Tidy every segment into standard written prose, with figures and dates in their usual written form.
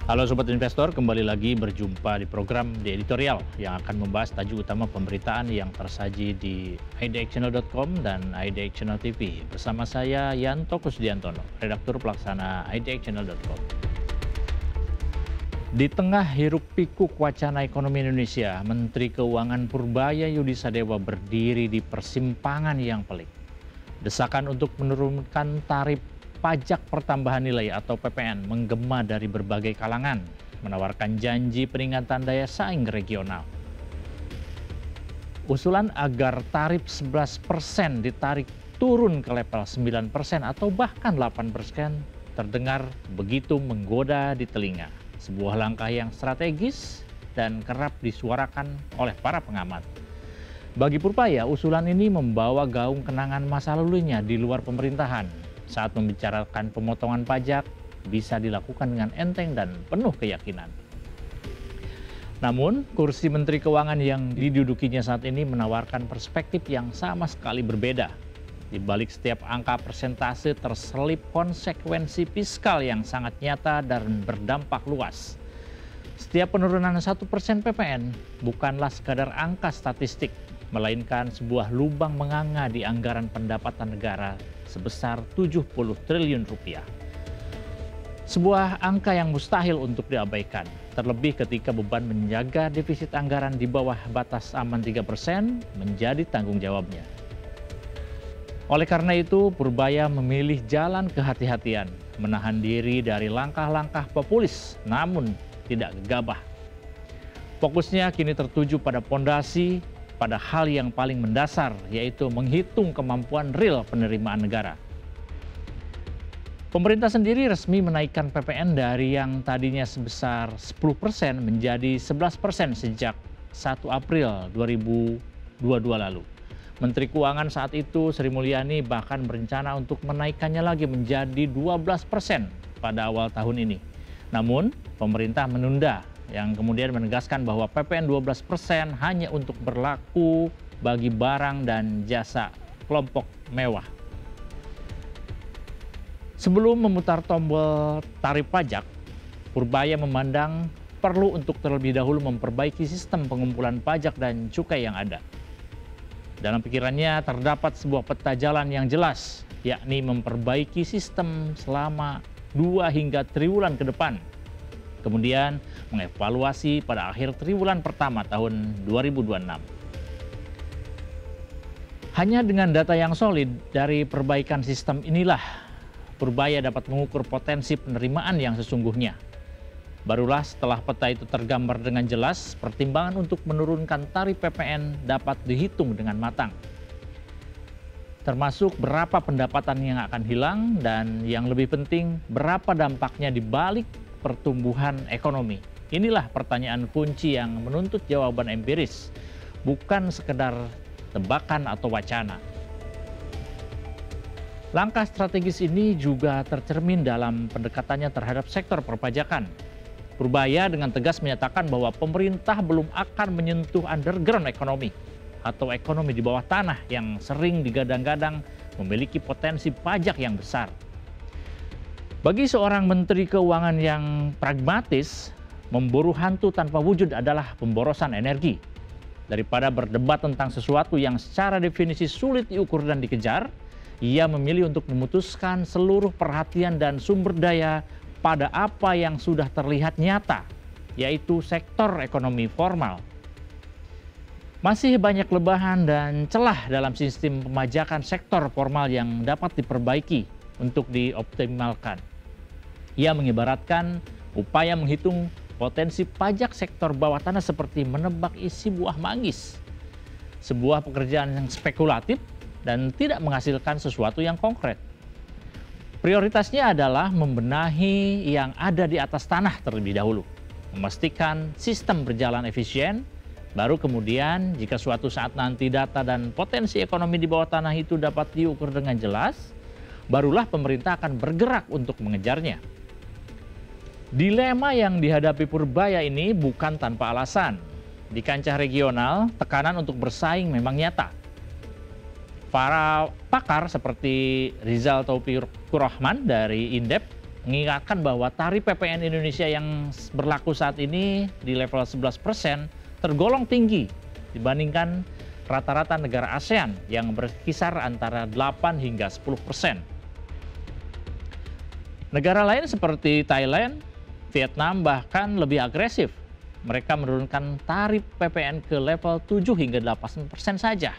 Halo Sobat Investor, kembali lagi berjumpa di program The Editorial yang akan membahas tajuk utama pemberitaan yang tersaji di idxchannel.com dan idxchannel TV. Bersama saya Yanto Kusdiantono, redaktur pelaksana idxchannel.com. Di tengah hiruk pikuk wacana ekonomi Indonesia, Menteri Keuangan Purbaya Yudisadewa berdiri di persimpangan yang pelik. Desakan untuk menurunkan tarif pajak pertambahan nilai atau PPN menggema dari berbagai kalangan, menawarkan janji peningkatan daya saing regional. Usulan agar tarif 11% ditarik turun ke level 9% atau bahkan 8% terdengar begitu menggoda di telinga. Sebuah langkah yang strategis dan kerap disuarakan oleh para pengamat. Bagi Purbaya, usulan ini membawa gaung kenangan masa lalunya di luar pemerintahan. Saat membicarakan pemotongan pajak, bisa dilakukan dengan enteng dan penuh keyakinan. Namun, kursi Menteri Keuangan yang didudukinya saat ini menawarkan perspektif yang sama sekali berbeda. Di balik setiap angka persentase terselip konsekuensi fiskal yang sangat nyata dan berdampak luas. Setiap penurunan 1% PPN bukanlah sekadar angka statistik, melainkan sebuah lubang menganga di anggaran pendapatan negara sebesar 70 triliun rupiah. Sebuah angka yang mustahil untuk diabaikan, terlebih ketika beban menjaga defisit anggaran di bawah batas aman 3% menjadi tanggung jawabnya. Oleh karena itu, Purbaya memilih jalan kehati-hatian, menahan diri dari langkah-langkah populis, namun tidak gegabah. Fokusnya kini tertuju pada pondasi, pada hal yang paling mendasar, yaitu menghitung kemampuan real penerimaan negara. Pemerintah sendiri resmi menaikkan PPN dari yang tadinya sebesar 10% menjadi 11% sejak 1 April 2022 lalu. Menteri Keuangan saat itu, Sri Mulyani, bahkan berencana untuk menaikkannya lagi menjadi 12% pada awal tahun ini. Namun, pemerintah menunda, yang kemudian menegaskan bahwa PPN 12% hanya untuk berlaku bagi barang dan jasa kelompok mewah. Sebelum memutar tombol tarif pajak, Purbaya memandang perlu untuk terlebih dahulu memperbaiki sistem pengumpulan pajak dan cukai yang ada. Dalam pikirannya terdapat sebuah peta jalan yang jelas, yakni memperbaiki sistem selama 2 hingga 3 bulan ke depan. Kemudian mengevaluasi pada akhir triwulan pertama tahun 2026. Hanya dengan data yang solid dari perbaikan sistem inilah Purbaya dapat mengukur potensi penerimaan yang sesungguhnya. Barulah setelah peta itu tergambar dengan jelas, pertimbangan untuk menurunkan tarif PPN dapat dihitung dengan matang. Termasuk berapa pendapatan yang akan hilang dan yang lebih penting, berapa dampaknya di balik pertumbuhan ekonomi. Inilah pertanyaan kunci yang menuntut jawaban empiris, bukan sekedar tebakan atau wacana. Langkah strategis ini juga tercermin dalam pendekatannya terhadap sektor perpajakan. Purbaya dengan tegas menyatakan bahwa pemerintah belum akan menyentuh underground ekonomi atau ekonomi di bawah tanah yang sering digadang-gadang memiliki potensi pajak yang besar. Bagi seorang Menteri Keuangan yang pragmatis, memburu hantu tanpa wujud adalah pemborosan energi. Daripada berdebat tentang sesuatu yang secara definisi sulit diukur dan dikejar, ia memilih untuk memutuskan seluruh perhatian dan sumber daya pada apa yang sudah terlihat nyata, yaitu sektor ekonomi formal. Masih banyak lebahan dan celah dalam sistem pemajakan sektor formal yang dapat diperbaiki untuk dioptimalkan. Ia mengibaratkan upaya menghitung potensi pajak sektor bawah tanah seperti menebak isi buah manggis. Sebuah pekerjaan yang spekulatif dan tidak menghasilkan sesuatu yang konkret. Prioritasnya adalah membenahi yang ada di atas tanah terlebih dahulu. Memastikan sistem berjalan efisien, baru kemudian jika suatu saat nanti data dan potensi ekonomi di bawah tanah itu dapat diukur dengan jelas, barulah pemerintah akan bergerak untuk mengejarnya. Dilema yang dihadapi Purbaya ini bukan tanpa alasan. Di kancah regional, tekanan untuk bersaing memang nyata. Para pakar seperti Rizal Taufikur Rahman dari Indef mengingatkan bahwa tarif PPN Indonesia yang berlaku saat ini di level 11% tergolong tinggi dibandingkan rata-rata negara ASEAN yang berkisar antara 8 hingga 10%. Negara lain seperti Thailand, Vietnam bahkan lebih agresif. Mereka menurunkan tarif PPN ke level 7 hingga 8% saja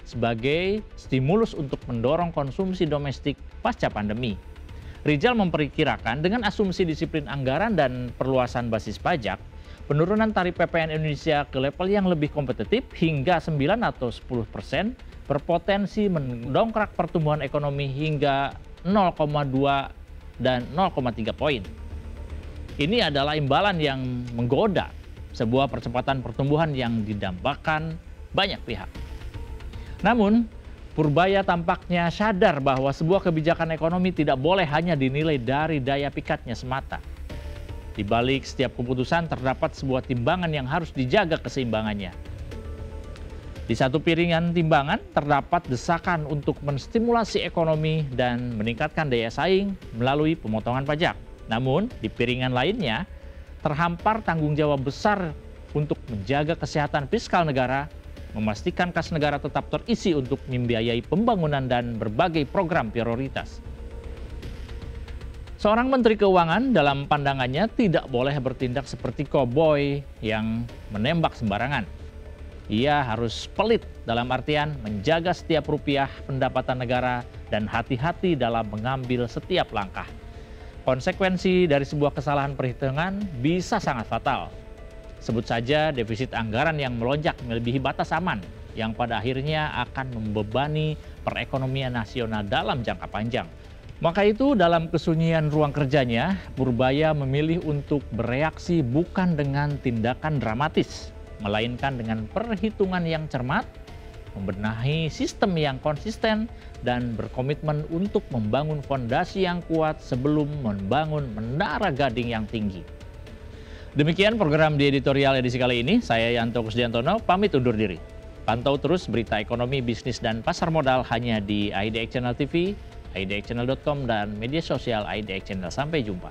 sebagai stimulus untuk mendorong konsumsi domestik pasca pandemi. Rizal memperkirakan dengan asumsi disiplin anggaran dan perluasan basis pajak, penurunan tarif PPN Indonesia ke level yang lebih kompetitif hingga 9 atau 10% berpotensi mendongkrak pertumbuhan ekonomi hingga 0,2 dan 0,3 poin. Ini adalah imbalan yang menggoda sebuah percepatan pertumbuhan yang didambakan banyak pihak. Namun, Purbaya tampaknya sadar bahwa sebuah kebijakan ekonomi tidak boleh hanya dinilai dari daya pikatnya semata. Di balik setiap keputusan terdapat sebuah timbangan yang harus dijaga keseimbangannya. Di satu piringan timbangan terdapat desakan untuk menstimulasi ekonomi dan meningkatkan daya saing melalui pemotongan pajak. Namun, di piringan lainnya terhampar tanggung jawab besar untuk menjaga kesehatan fiskal negara, memastikan kas negara tetap terisi untuk membiayai pembangunan dan berbagai program prioritas. Seorang Menteri Keuangan dalam pandangannya tidak boleh bertindak seperti koboi yang menembak sembarangan. Ia harus pelit dalam artian menjaga setiap rupiah pendapatan negara dan hati-hati dalam mengambil setiap langkah. Konsekuensi dari sebuah kesalahan perhitungan bisa sangat fatal. Sebut saja defisit anggaran yang melonjak melebihi batas aman, yang pada akhirnya akan membebani perekonomian nasional dalam jangka panjang. Maka itu dalam kesunyian ruang kerjanya, Purbaya memilih untuk bereaksi bukan dengan tindakan dramatis, melainkan dengan perhitungan yang cermat, membenahi sistem yang konsisten, dan berkomitmen untuk membangun fondasi yang kuat sebelum membangun menara gading yang tinggi. Demikian program di editorial edisi kali ini. Saya Yanto Kusdiantono, pamit undur diri. Pantau terus berita ekonomi, bisnis, dan pasar modal hanya di IDX Channel TV, idxchannel.com, dan media sosial IDX Channel. Sampai jumpa.